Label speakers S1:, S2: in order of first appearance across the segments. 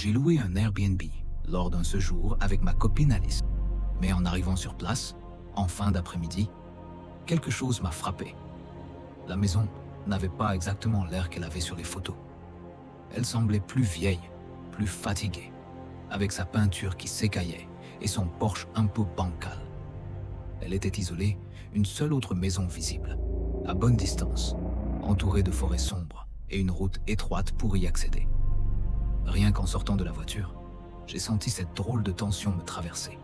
S1: J'ai loué un Airbnb lors d'un séjour avec ma copine Alice. Mais en arrivant sur place, en fin d'après-midi, quelque chose m'a frappé. La maison n'avait pas exactement l'air qu'elle avait sur les photos. Elle semblait plus vieille, plus fatiguée, avec sa peinture qui s'écaillait et son porche un peu bancal. Elle était isolée, une seule autre maison visible, à bonne distance, entourée de forêts sombres et une route étroite pour y accéder. Rien qu'en sortant de la voiture, j'ai senti cette drôle de tension me traverser.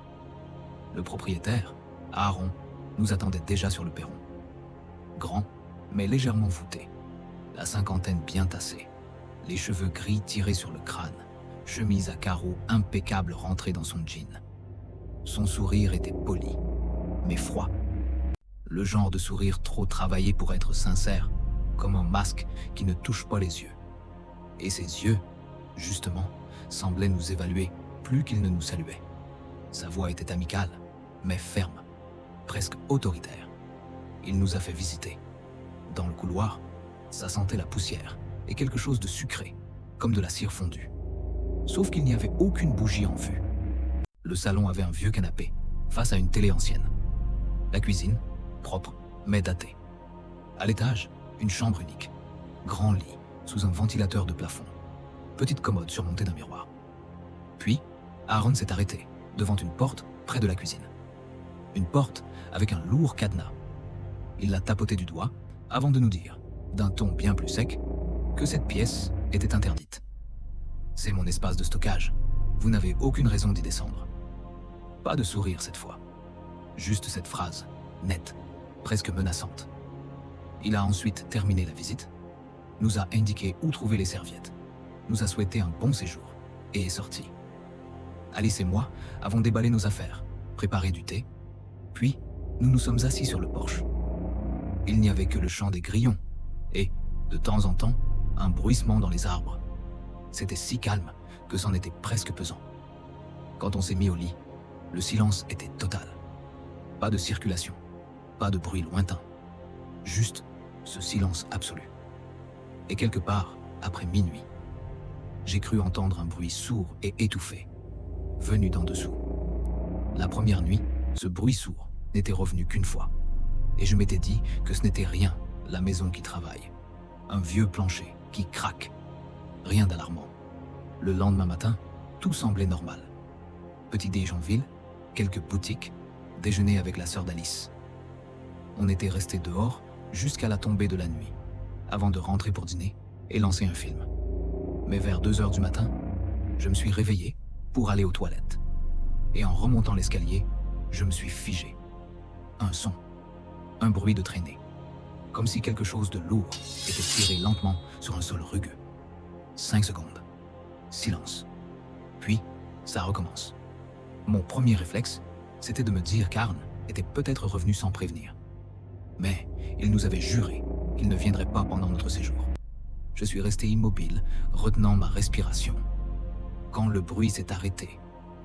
S1: Le propriétaire, Aaron, nous attendait déjà sur le perron. Grand, mais légèrement voûté, la cinquantaine bien tassée, les cheveux gris tirés sur le crâne, chemise à carreaux impeccable rentrée dans son jean. Son sourire était poli, mais froid. Le genre de sourire trop travaillé pour être sincère, comme un masque qui ne touche pas les yeux. Et ses yeux, justement, semblaient nous évaluer plus qu'il ne nous saluait. Sa voix était amicale, mais ferme, presque autoritaire. Il nous a fait visiter. Dans le couloir, ça sentait la poussière et quelque chose de sucré, comme de la cire fondue. Sauf qu'il n'y avait aucune bougie en vue. Le salon avait un vieux canapé, face à une télé ancienne. La cuisine, propre, mais datée. À l'étage, une chambre unique. Grand lit, sous un ventilateur de plafond. Petite commode surmontée d'un miroir. Puis, Aaron s'est arrêté, devant une porte près de la cuisine. Une porte avec un lourd cadenas. Il l'a tapoté du doigt, avant de nous dire, d'un ton bien plus sec, que cette pièce était interdite. C'est mon espace de stockage. Vous n'avez aucune raison d'y descendre. Pas de sourire cette fois. Juste cette phrase, nette, presque menaçante. Il a ensuite terminé la visite, nous a indiqué où trouver les serviettes, nous a souhaité un bon séjour et est sorti. Alice et moi avons déballé nos affaires, préparé du thé, puis nous nous sommes assis sur le porche. Il n'y avait que le chant des grillons et, de temps en temps, un bruissement dans les arbres. C'était si calme que c'en était presque pesant. Quand on s'est mis au lit, le silence était total. Pas de circulation, pas de bruit lointain. Juste ce silence absolu. Et quelque part, après minuit, j'ai cru entendre un bruit sourd et étouffé, venu d'en dessous. La première nuit, ce bruit sourd n'était revenu qu'une fois. Et je m'étais dit que ce n'était rien, la maison qui travaille. Un vieux plancher qui craque. Rien d'alarmant. Le lendemain matin, tout semblait normal. Petit déj en ville, quelques boutiques, déjeuner avec la sœur d'Alice. On était resté dehors jusqu'à la tombée de la nuit, avant de rentrer pour dîner et lancer un film. Mais vers 2 heures du matin, je me suis réveillé pour aller aux toilettes. Et en remontant l'escalier, je me suis figé. Un son, un bruit de traînée, comme si quelque chose de lourd était tiré lentement sur un sol rugueux. 5 secondes. Silence. Puis, ça recommence. Mon premier réflexe, c'était de me dire qu'Arn était peut-être revenu sans prévenir. Mais il nous avait juré qu'il ne viendrait pas pendant notre séjour. Je suis resté immobile, retenant ma respiration. Quand le bruit s'est arrêté,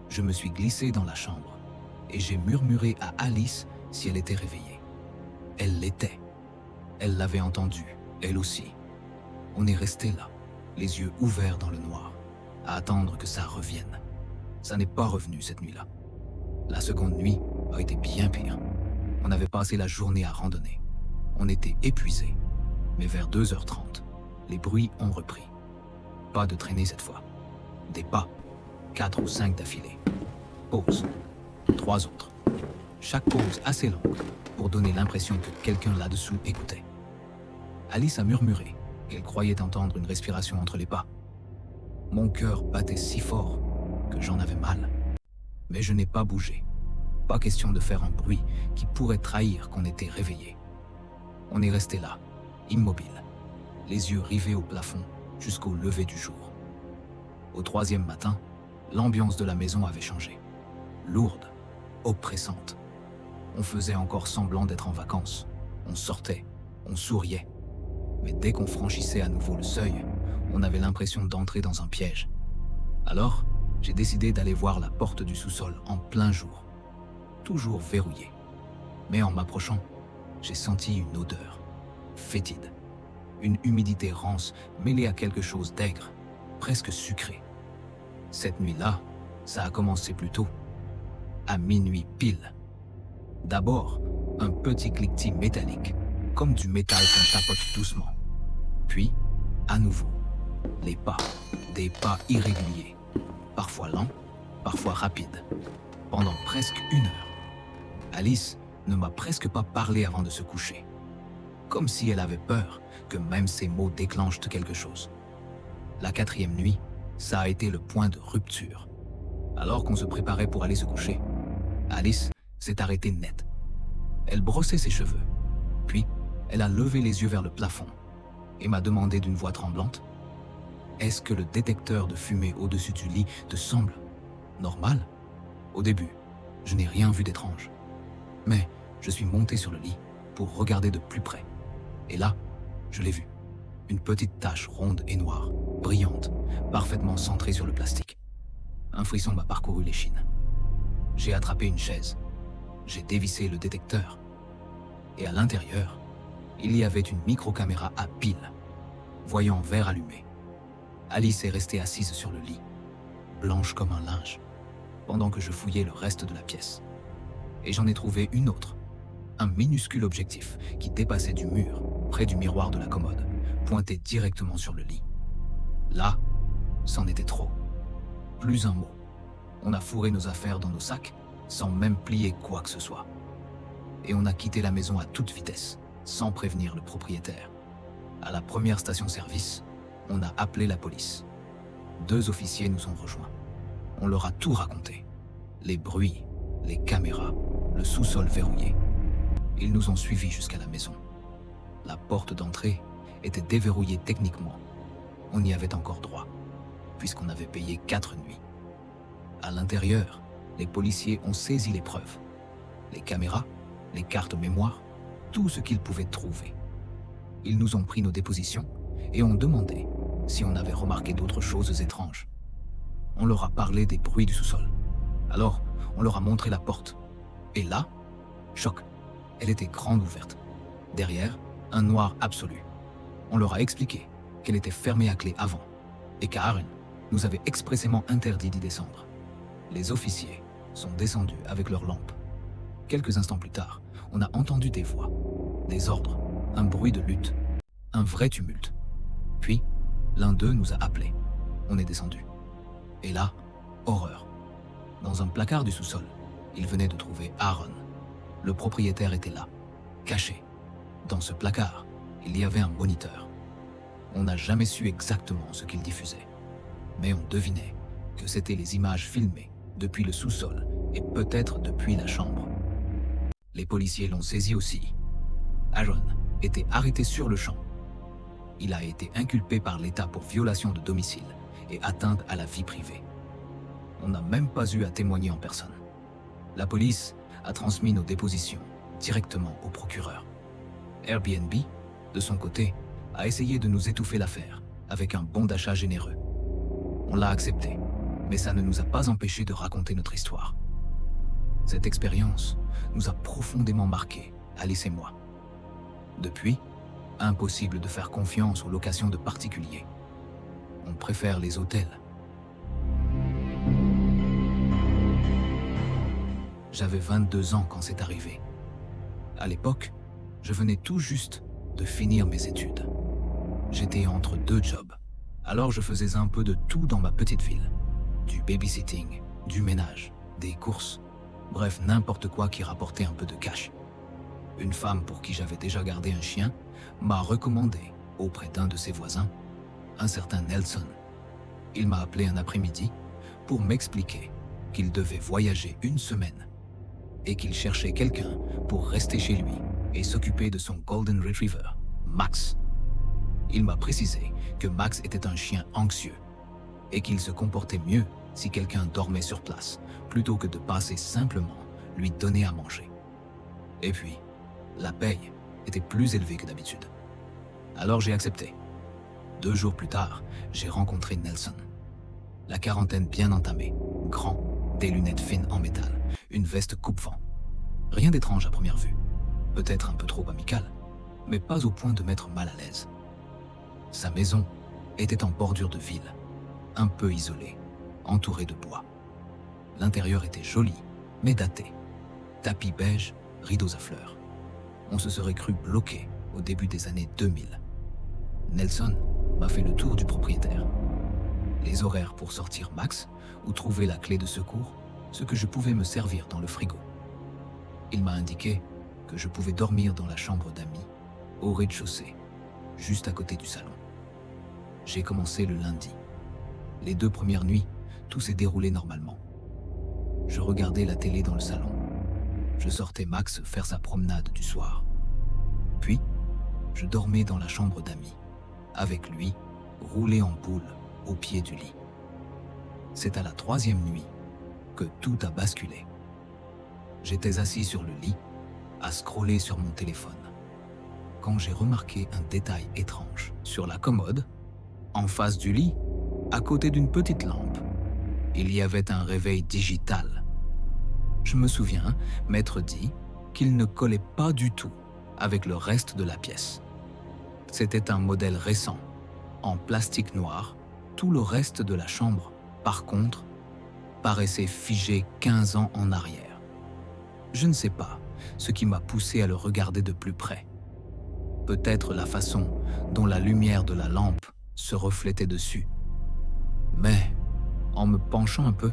S1: je me suis glissé dans la chambre et j'ai murmuré à Alice si elle était réveillée. Elle l'était. Elle l'avait entendu, elle aussi. On est resté là, les yeux ouverts dans le noir, à attendre que ça revienne. Ça n'est pas revenu cette nuit-là. La seconde nuit a été bien pire. On avait passé la journée à randonner. On était épuisés. Mais vers 2h30, les bruits ont repris. Pas de traînée cette fois. Des pas, 4 ou 5 d'affilée. Pause. 3 autres. Chaque pause assez longue pour donner l'impression que quelqu'un là-dessous écoutait. Alice a murmuré qu'elle croyait entendre une respiration entre les pas. Mon cœur battait si fort que j'en avais mal. Mais je n'ai pas bougé. Pas question de faire un bruit qui pourrait trahir qu'on était réveillé. On est resté là, immobile, les yeux rivés au plafond jusqu'au lever du jour. Au 3e matin, l'ambiance de la maison avait changé. Lourde, oppressante. On faisait encore semblant d'être en vacances. On sortait, on souriait. Mais dès qu'on franchissait à nouveau le seuil, on avait l'impression d'entrer dans un piège. Alors, j'ai décidé d'aller voir la porte du sous-sol en plein jour. Toujours verrouillée. Mais en m'approchant, j'ai senti une odeur, fétide. Une humidité rance mêlée à quelque chose d'aigre, presque sucré. Cette nuit-là, ça a commencé plus tôt, à minuit pile. D'abord, un petit cliquetis métallique, comme du métal qu'on tapote doucement. Puis, à nouveau, les pas, des pas irréguliers, parfois lents, parfois rapides, pendant presque 1 heure. Alice ne m'a presque pas parlé avant de se coucher, comme si elle avait peur que même ses mots déclenchent quelque chose. La 4e nuit, ça a été le point de rupture. Alors qu'on se préparait pour aller se coucher, Alice s'est arrêtée net. Elle brossait ses cheveux, puis elle a levé les yeux vers le plafond et m'a demandé d'une voix tremblante: « Est-ce que le détecteur de fumée au-dessus du lit te semble normal ?» Au début, je n'ai rien vu d'étrange. Mais je suis monté sur le lit pour regarder de plus près. Et là, je l'ai vu. Une petite tache ronde et noire, brillante, parfaitement centrée sur le plastique. Un frisson m'a parcouru l'échine. J'ai attrapé une chaise. J'ai dévissé le détecteur. Et à l'intérieur, il y avait une micro-caméra à pile, voyant vert allumé. Alice est restée assise sur le lit, blanche comme un linge, pendant que je fouillais le reste de la pièce. Et j'en ai trouvé une autre, un minuscule objectif qui dépassait du mur, près du miroir de la commode, pointé directement sur le lit. Là, c'en était trop. Plus un mot. On a fourré nos affaires dans nos sacs, sans même plier quoi que ce soit. Et on a quitté la maison à toute vitesse, sans prévenir le propriétaire. À la première station-service, on a appelé la police. 2 officiers nous ont rejoints. On leur a tout raconté. Les bruits, les caméras, le sous-sol verrouillé. Ils nous ont suivis jusqu'à la maison. La porte d'entrée était déverrouillée techniquement. On y avait encore droit, puisqu'on avait payé 4 nuits. À l'intérieur, les policiers ont saisi les preuves. Les caméras, les cartes mémoire, tout ce qu'ils pouvaient trouver. Ils nous ont pris nos dépositions et ont demandé si on avait remarqué d'autres choses étranges. On leur a parlé des bruits du sous-sol. Alors, on leur a montré la porte. Et là, choc, elle était grande ouverte. Derrière, un noir absolu. On leur a expliqué qu'elle était fermée à clé avant et qu'Aaron nous avait expressément interdit d'y descendre. Les officiers sont descendus avec leurs lampes. Quelques instants plus tard, on a entendu des voix, des ordres, un bruit de lutte, un vrai tumulte. Puis, l'un d'eux nous a appelés. On est descendu. Et là, horreur. Dans un placard du sous-sol, ils venaient de trouver Aaron. Le propriétaire était là, caché. Dans ce placard, il y avait un moniteur. On n'a jamais su exactement ce qu'il diffusait. Mais on devinait que c'était les images filmées depuis le sous-sol et peut-être depuis la chambre. Les policiers l'ont saisi aussi. Aaron était arrêté sur le champ. Il a été inculpé par l'État pour violation de domicile et atteinte à la vie privée. On n'a même pas eu à témoigner en personne. La police a transmis nos dépositions directement au procureur. Airbnb, de son côté, a essayé de nous étouffer l'affaire avec un bon d'achat généreux. On l'a accepté, mais ça ne nous a pas empêchés de raconter notre histoire. Cette expérience nous a profondément marqués, Alice et moi. Depuis, impossible de faire confiance aux locations de particuliers. On préfère les hôtels. J'avais 22 ans quand c'est arrivé. À l'époque, je venais tout juste de finir mes études. J'étais entre 2 jobs, alors je faisais un peu de tout dans ma petite ville. Du babysitting, du ménage, des courses, bref n'importe quoi qui rapportait un peu de cash. Une femme pour qui j'avais déjà gardé un chien m'a recommandé, auprès d'un de ses voisins, un certain Nelson. Il m'a appelé un après-midi pour m'expliquer qu'il devait voyager 1 semaine et qu'il cherchait quelqu'un pour rester chez lui et s'occuper de son Golden Retriever, Max. Il m'a précisé que Max était un chien anxieux et qu'il se comportait mieux si quelqu'un dormait sur place plutôt que de passer simplement lui donner à manger. Et puis, la paye était plus élevée que d'habitude. Alors j'ai accepté. 2 jours plus tard, j'ai rencontré Nelson. La quarantaine bien entamée, grand, des lunettes fines en métal, une veste coupe-vent. Rien d'étrange à première vue. Peut-être un peu trop amical, mais pas au point de mettre mal à l'aise. Sa maison était en bordure de ville, un peu isolée, entouré de bois. L'intérieur était joli, mais daté. Tapis beige, rideaux à fleurs. On se serait cru bloqué au début des années 2000. Nelson m'a fait le tour du propriétaire. Les horaires pour sortir max ou trouver la clé de secours, ce que je pouvais me servir dans le frigo. Il m'a indiqué que je pouvais dormir dans la chambre d'amis, au rez-de-chaussée, juste à côté du salon. J'ai commencé le lundi. Les 2 premières nuits, tout s'est déroulé normalement. Je regardais la télé dans le salon. Je sortais Max faire sa promenade du soir. Puis, je dormais dans la chambre d'amis, avec lui, roulé en boule au pied du lit. C'est à la 3e nuit que tout a basculé. J'étais assis sur le lit, à scroller sur mon téléphone, quand j'ai remarqué un détail étrange. Sur la commode, en face du lit, à côté d'une petite lampe, il y avait un réveil digital. Je me souviens m'être dit qu'il ne collait pas du tout avec le reste de la pièce. C'était un modèle récent, en plastique noir. Tout le reste de la chambre, par contre, paraissait figé 15 ans en arrière. Je ne sais pas ce qui m'a poussé à le regarder de plus près. Peut-être la façon dont la lumière de la lampe se reflétait dessus. Mais, en me penchant un peu,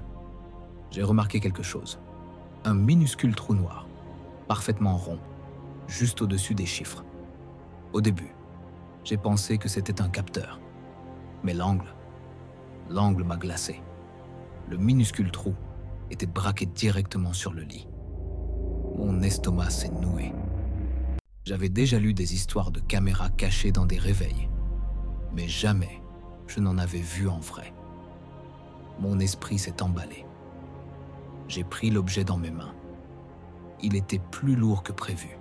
S1: j'ai remarqué quelque chose. Un minuscule trou noir, parfaitement rond, juste au-dessus des chiffres. Au début, j'ai pensé que c'était un capteur. Mais l'angle m'a glacé. Le minuscule trou était braqué directement sur le lit. Mon estomac s'est noué. J'avais déjà lu des histoires de caméras cachées dans des réveils, mais jamais je n'en avais vu en vrai. Mon esprit s'est emballé. J'ai pris l'objet dans mes mains. Il était plus lourd que prévu,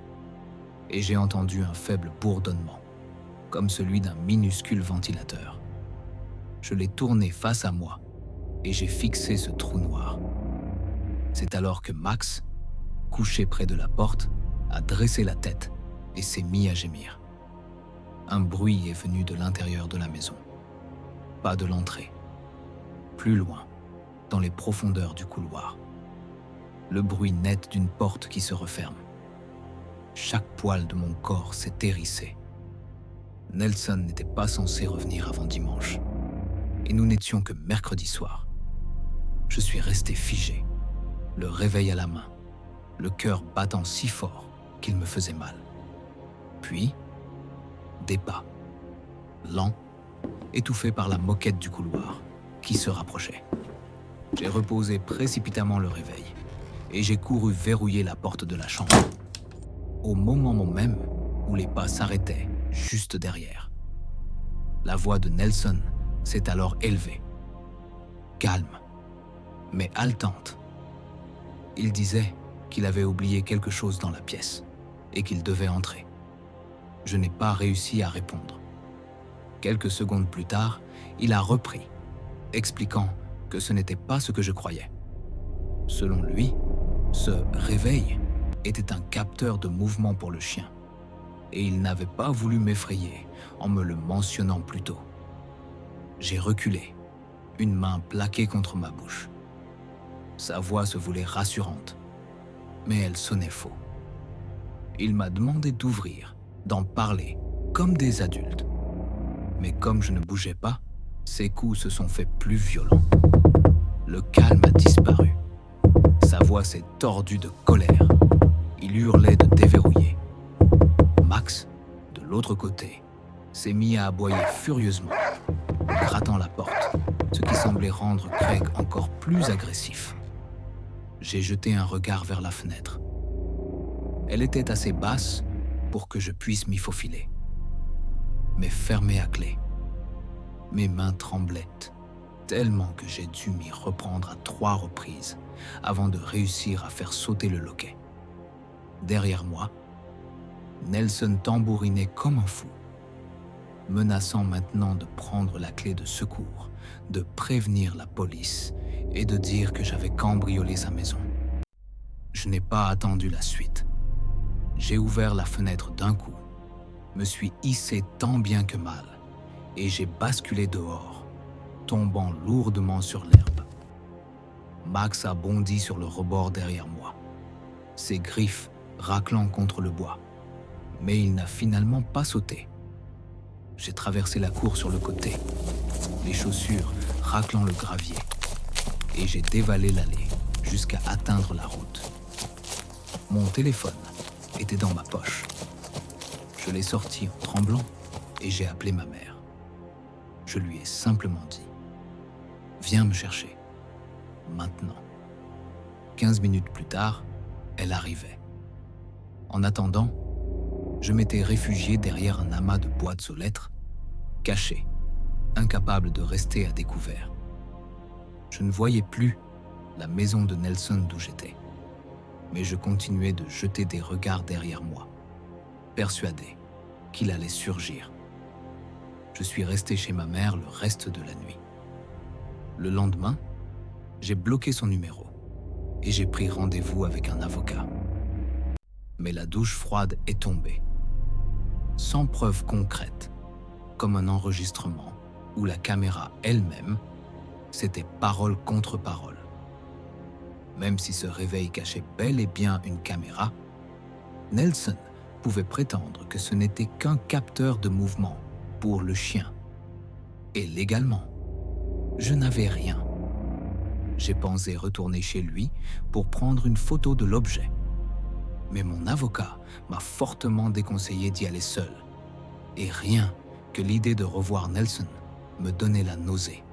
S1: et j'ai entendu un faible bourdonnement, comme celui d'un minuscule ventilateur. Je l'ai tourné face à moi, et j'ai fixé ce trou noir. C'est alors que Max, couché près de la porte, a dressé la tête et s'est mis à gémir. Un bruit est venu de l'intérieur de la maison, pas de l'entrée. Plus loin, dans les profondeurs du couloir. Le bruit net d'une porte qui se referme. Chaque poil de mon corps s'est hérissé. Nelson n'était pas censé revenir avant dimanche, et nous n'étions que mercredi soir. Je suis resté figé, le réveil à la main, le cœur battant si fort qu'il me faisait mal. Puis, des pas, lents, étouffés par la moquette du couloir, qui se rapprochait. J'ai reposé précipitamment le réveil, et j'ai couru verrouiller la porte de la chambre, au moment même où les pas s'arrêtaient juste derrière. La voix de Nelson s'est alors élevée, calme, mais haletante. Il disait qu'il avait oublié quelque chose dans la pièce et qu'il devait entrer. Je n'ai pas réussi à répondre. Quelques secondes plus tard, il a repris, expliquant que ce n'était pas ce que je croyais. Selon lui, ce réveil était un capteur de mouvement pour le chien, et il n'avait pas voulu m'effrayer en me le mentionnant plus tôt. J'ai reculé, une main plaquée contre ma bouche. Sa voix se voulait rassurante, mais elle sonnait faux. Il m'a demandé d'ouvrir, d'en parler, comme des adultes. Mais comme je ne bougeais pas, ses coups se sont fait plus violents. Le calme a disparu. Sa voix s'est tordue de colère. Il hurlait de déverrouiller. Max, de l'autre côté, s'est mis à aboyer furieusement, grattant la porte, ce qui semblait rendre Craig encore plus agressif. J'ai jeté un regard vers la fenêtre. Elle était assez basse pour que je puisse m'y faufiler, mais fermée à clé. Mes mains tremblaient tellement que j'ai dû m'y reprendre à 3 reprises avant de réussir à faire sauter le loquet. Derrière moi, Nelson tambourinait comme un fou, menaçant maintenant de prendre la clé de secours, de prévenir la police et de dire que j'avais cambriolé sa maison. Je n'ai pas attendu la suite. J'ai ouvert la fenêtre d'un coup, me suis hissé tant bien que mal, et j'ai basculé dehors, tombant lourdement sur l'herbe. Max a bondi sur le rebord derrière moi, ses griffes raclant contre le bois. Mais il n'a finalement pas sauté. J'ai traversé la cour sur le côté, les chaussures raclant le gravier, et j'ai dévalé l'allée jusqu'à atteindre la route. Mon téléphone était dans ma poche. Je l'ai sorti en tremblant et j'ai appelé ma mère. Je lui ai simplement dit « Viens me chercher, maintenant ». 15 minutes plus tard, elle arrivait. En attendant, je m'étais réfugié derrière un amas de boîtes aux lettres, caché, incapable de rester à découvert. Je ne voyais plus la maison de Nelson d'où j'étais, mais je continuais de jeter des regards derrière moi, persuadé qu'il allait surgir. Je suis resté chez ma mère le reste de la nuit. Le lendemain, j'ai bloqué son numéro et j'ai pris rendez-vous avec un avocat. Mais la douche froide est tombée, sans preuve concrète, comme un enregistrement où la caméra elle-même, c'était parole contre parole. Même si ce réveil cachait bel et bien une caméra, Nelson pouvait prétendre que ce n'était qu'un capteur de mouvement pour le chien. Et légalement, je n'avais rien. J'ai pensé retourner chez lui pour prendre une photo de l'objet. Mais mon avocat m'a fortement déconseillé d'y aller seul. Et rien que l'idée de revoir Nelson me donnait la nausée.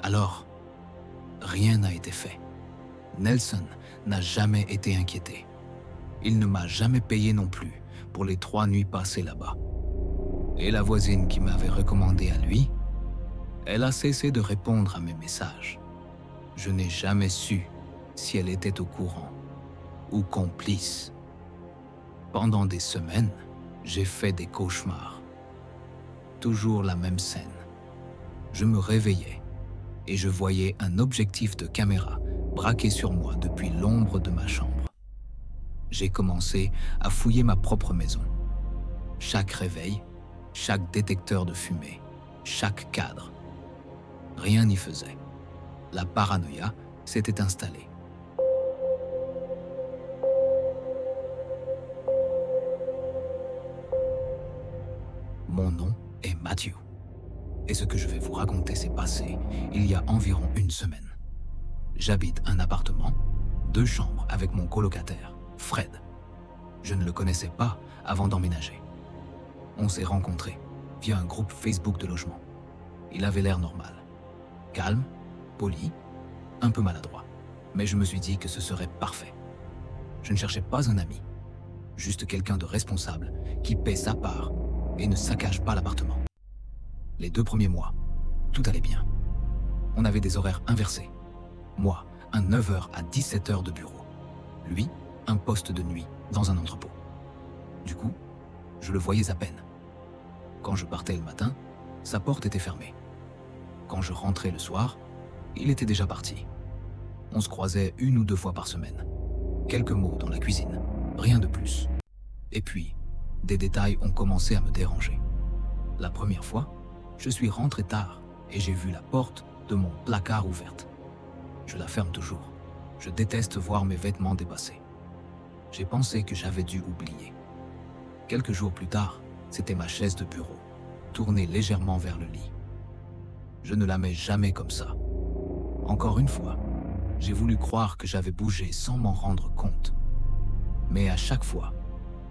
S1: Alors, rien n'a été fait. Nelson n'a jamais été inquiété. Il ne m'a jamais payé non plus pour les 3 nuits passées là-bas. Et la voisine qui m'avait recommandé à lui, elle a cessé de répondre à mes messages. Je n'ai jamais su si elle était au courant ou complice. Pendant des semaines, j'ai fait des cauchemars. Toujours la même scène. Je me réveillais et je voyais un objectif de caméra braqué sur moi depuis l'ombre de ma chambre. J'ai commencé à fouiller ma propre maison. Chaque réveil, chaque détecteur de fumée, chaque cadre. Rien n'y faisait. La paranoïa s'était installée. Mon nom est Matthew. Et ce que je vais vous raconter s'est passé il y a environ 1 semaine. J'habite un appartement, 2 chambres avec mon colocataire, Fred. Je ne le connaissais pas avant d'emménager. On s'est rencontrés via un groupe Facebook de logement. Il avait l'air normal. Calme, poli, un peu maladroit. Mais je me suis dit que ce serait parfait. Je ne cherchais pas un ami, juste quelqu'un de responsable qui paie sa part et ne saccage pas l'appartement. Les 2 premiers mois, tout allait bien. On avait des horaires inversés. Moi, un 9h à 17h de bureau. Lui, un poste de nuit dans un entrepôt. Du coup, je le voyais à peine. Quand je partais le matin, sa porte était fermée. Quand je rentrais le soir, il était déjà parti. On se croisait 1 ou 2 fois par semaine. Quelques mots dans la cuisine, rien de plus. Et puis, des détails ont commencé à me déranger. La première fois, je suis rentré tard et j'ai vu la porte de mon placard ouverte. Je la ferme toujours. Je déteste voir mes vêtements dépassés. J'ai pensé que j'avais dû oublier. Quelques jours plus tard, c'était ma chaise de bureau, tournée légèrement vers le lit. Je ne la mets jamais comme ça. Encore une fois, j'ai voulu croire que j'avais bougé sans m'en rendre compte. Mais à chaque fois,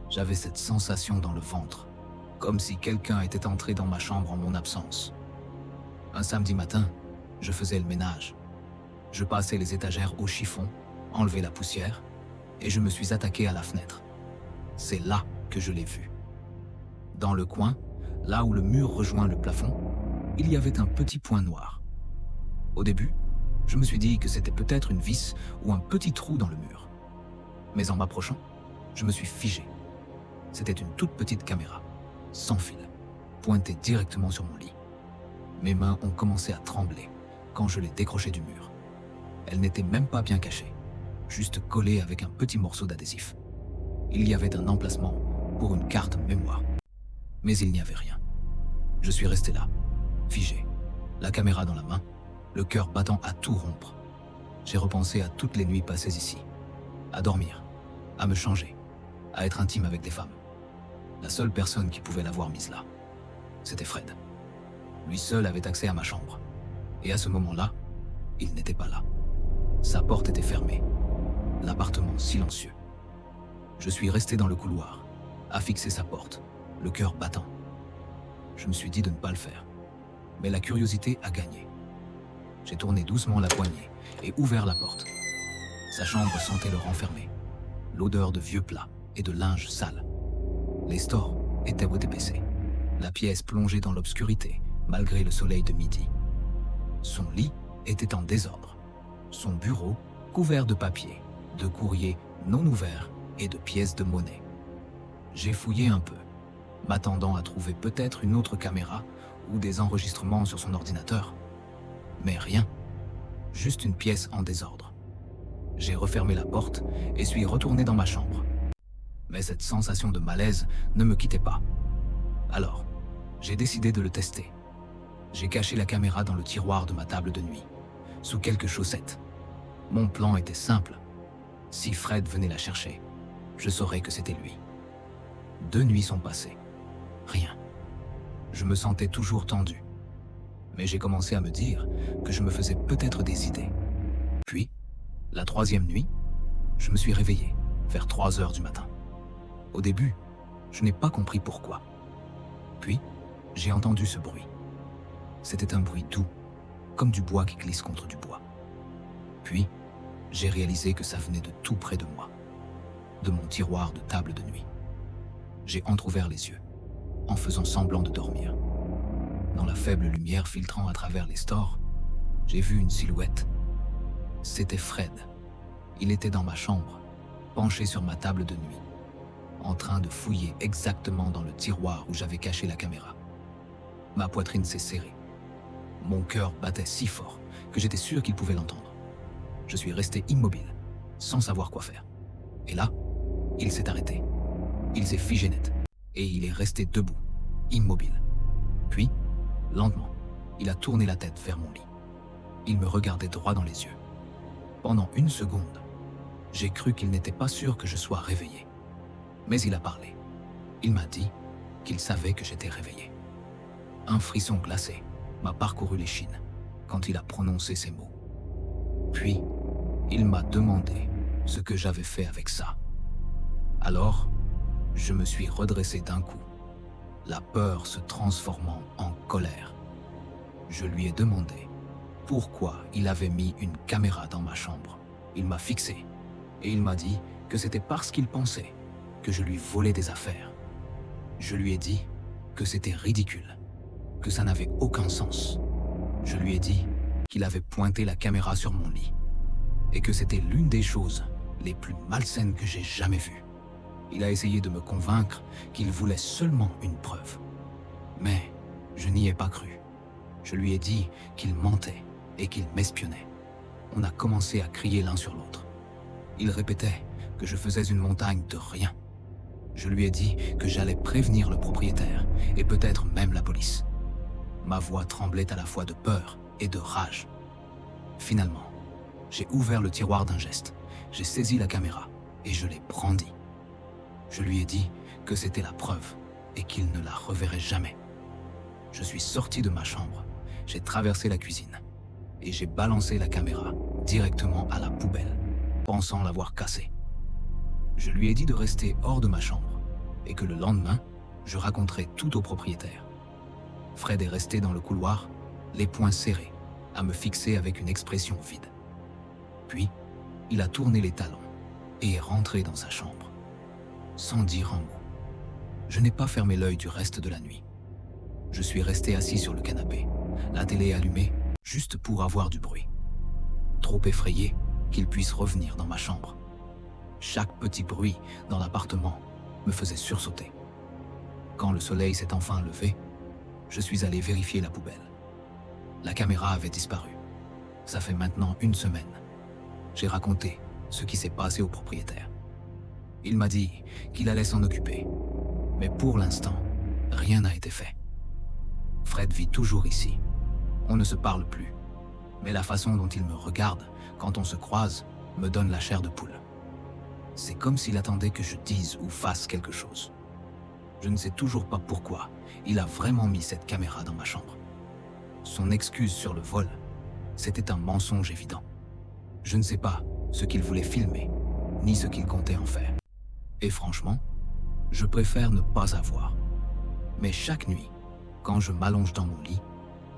S1: j'avais cette sensation dans le ventre, comme si quelqu'un était entré dans ma chambre en mon absence. Un samedi matin, je faisais le ménage. Je passais les étagères au chiffon, enlevais la poussière, et je me suis attaqué à la fenêtre. C'est là que je l'ai vu. Dans le coin, là où le mur rejoint le plafond, il y avait un petit point noir. Au début, je me suis dit que c'était peut-être une vis ou un petit trou dans le mur. Mais en m'approchant, je me suis figé. C'était une toute petite caméra, sans fil, pointée directement sur mon lit. Mes mains ont commencé à trembler quand je l'ai décrochée du mur. Elle n'était même pas bien cachée, juste collée avec un petit morceau d'adhésif. Il y avait un emplacement pour une carte mémoire. Mais il n'y avait rien. Je suis resté là, figé, la caméra dans la main, le cœur battant à tout rompre. J'ai repensé à toutes les nuits passées ici, à dormir, à me changer, à être intime avec des femmes. La seule personne qui pouvait l'avoir mise là, c'était Fred. Lui seul avait accès à ma chambre. Et à ce moment-là, il n'était pas là. Sa porte était fermée. L'appartement silencieux. Je suis resté dans le couloir, à fixer sa porte, le cœur battant. Je me suis dit de ne pas le faire. Mais la curiosité a gagné. J'ai tourné doucement la poignée et ouvert la porte. Sa chambre sentait le renfermé. L'odeur de vieux plats et de linge sale. Les stores étaient au TPC. La pièce plongeait dans l'obscurité, malgré le soleil de midi. Son lit était en désordre. Son bureau couvert de papiers, de courriers non ouverts et de pièces de monnaie. J'ai fouillé un peu, m'attendant à trouver peut-être une autre caméra ou des enregistrements sur son ordinateur. Mais rien, juste une pièce en désordre. J'ai refermé la porte et suis retourné dans ma chambre. Mais cette sensation de malaise ne me quittait pas. Alors, j'ai décidé de le tester. J'ai caché la caméra dans le tiroir de ma table de nuit, sous quelques chaussettes. Mon plan était simple. Si Fred venait la chercher, je saurais que c'était lui. 2 nuits sont passées. Rien. Je me sentais toujours tendu. Mais j'ai commencé à me dire que je me faisais peut-être des idées. Puis, la 3e nuit, je me suis réveillé vers 3 heures du matin. Au début, je n'ai pas compris pourquoi. Puis, j'ai entendu ce bruit. C'était un bruit doux, comme du bois qui glisse contre du bois. Puis, j'ai réalisé que ça venait de tout près de moi, de mon tiroir de table de nuit. J'ai entrouvert les yeux, en faisant semblant de dormir. Dans la faible lumière filtrant à travers les stores, j'ai vu une silhouette. C'était Fred. Il était dans ma chambre, penché sur ma table de nuit, en train de fouiller exactement dans le tiroir où j'avais caché la caméra. Ma poitrine s'est serrée. Mon cœur battait si fort que j'étais sûr qu'il pouvait l'entendre. Je suis resté immobile, sans savoir quoi faire. Et là, il s'est arrêté. Il s'est figé net. Et il est resté debout, immobile. Puis, lentement, il a tourné la tête vers mon lit. Il me regardait droit dans les yeux. Pendant 1 seconde, j'ai cru qu'il n'était pas sûr que je sois réveillé. Mais il a parlé. Il m'a dit qu'il savait que j'étais réveillé. Un frisson glacé m'a parcouru l'échine quand il a prononcé ces mots. Puis, il m'a demandé ce que j'avais fait avec ça. Alors, je me suis redressé d'un coup, la peur se transformant en colère. Je lui ai demandé pourquoi il avait mis une caméra dans ma chambre. Il m'a fixé et il m'a dit que c'était parce qu'il pensait que je lui volais des affaires. Je lui ai dit que c'était ridicule, que ça n'avait aucun sens. Je lui ai dit qu'il avait pointé la caméra sur mon lit et que c'était l'une des choses les plus malsaines que j'ai jamais vues. Il a essayé de me convaincre qu'il voulait seulement une preuve. Mais je n'y ai pas cru. Je lui ai dit qu'il mentait et qu'il m'espionnait. On a commencé à crier l'un sur l'autre. Il répétait que je faisais une montagne de rien. Je lui ai dit que j'allais prévenir le propriétaire et peut-être même la police. Ma voix tremblait à la fois de peur et de rage. Finalement, j'ai ouvert le tiroir d'un geste. J'ai saisi la caméra et je l'ai brandie. Je lui ai dit que c'était la preuve et qu'il ne la reverrait jamais. Je suis sorti de ma chambre, j'ai traversé la cuisine et j'ai balancé la caméra directement à la poubelle, pensant l'avoir cassée. Je lui ai dit de rester hors de ma chambre et que le lendemain, je raconterais tout au propriétaire. Fred est resté dans le couloir, les poings serrés, à me fixer avec une expression vide. Puis, il a tourné les talons et est rentré dans sa chambre, sans dire un mot. Je n'ai pas fermé l'œil du reste de la nuit. Je suis resté assis sur le canapé, la télé allumée, juste pour avoir du bruit. Trop effrayé qu'il puisse revenir dans ma chambre. Chaque petit bruit dans l'appartement me faisait sursauter. Quand le soleil s'est enfin levé, je suis allé vérifier la poubelle. La caméra avait disparu. Ça fait maintenant 1 semaine. J'ai raconté ce qui s'est passé au propriétaire. Il m'a dit qu'il allait s'en occuper. Mais pour l'instant, rien n'a été fait. Fred vit toujours ici. On ne se parle plus. Mais la façon dont il me regarde quand on se croise me donne la chair de poule. C'est comme s'il attendait que je dise ou fasse quelque chose. Je ne sais toujours pas pourquoi il a vraiment mis cette caméra dans ma chambre. Son excuse sur le vol, c'était un mensonge évident. Je ne sais pas ce qu'il voulait filmer, ni ce qu'il comptait en faire. Et franchement, je préfère ne pas savoir. Mais chaque nuit, quand je m'allonge dans mon lit,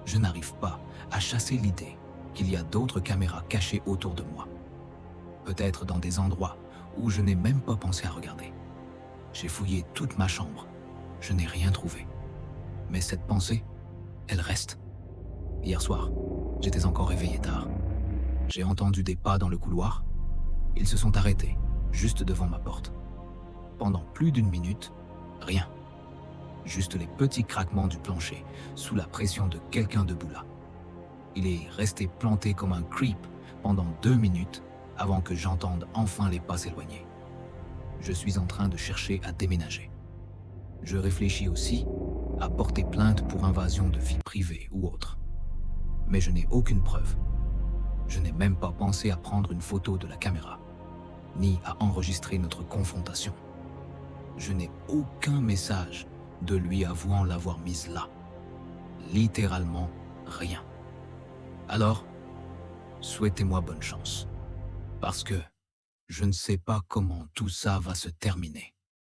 S1: je n'arrive pas à chasser l'idée qu'il y a d'autres caméras cachées autour de moi. Peut-être dans des endroits où je n'ai même pas pensé à regarder. J'ai fouillé toute ma chambre, je n'ai rien trouvé. Mais cette pensée, elle reste. Hier soir, j'étais encore réveillé tard. J'ai entendu des pas dans le couloir. Ils se sont arrêtés, juste devant ma porte. Pendant plus d'une minute, rien. Juste les petits craquements du plancher, sous la pression de quelqu'un debout là. Il est resté planté comme un creep pendant 2 minutes avant que j'entende enfin les pas s'éloigner. Je suis en train de chercher à déménager. Je réfléchis aussi à porter plainte pour invasion de vie privée ou autre. Mais je n'ai aucune preuve. Je n'ai même pas pensé à prendre une photo de la caméra, ni à enregistrer notre confrontation. Je n'ai aucun message de lui avouant l'avoir mise là. Littéralement rien. Alors, souhaitez-moi bonne chance. Parce que je ne sais pas comment tout ça va se terminer.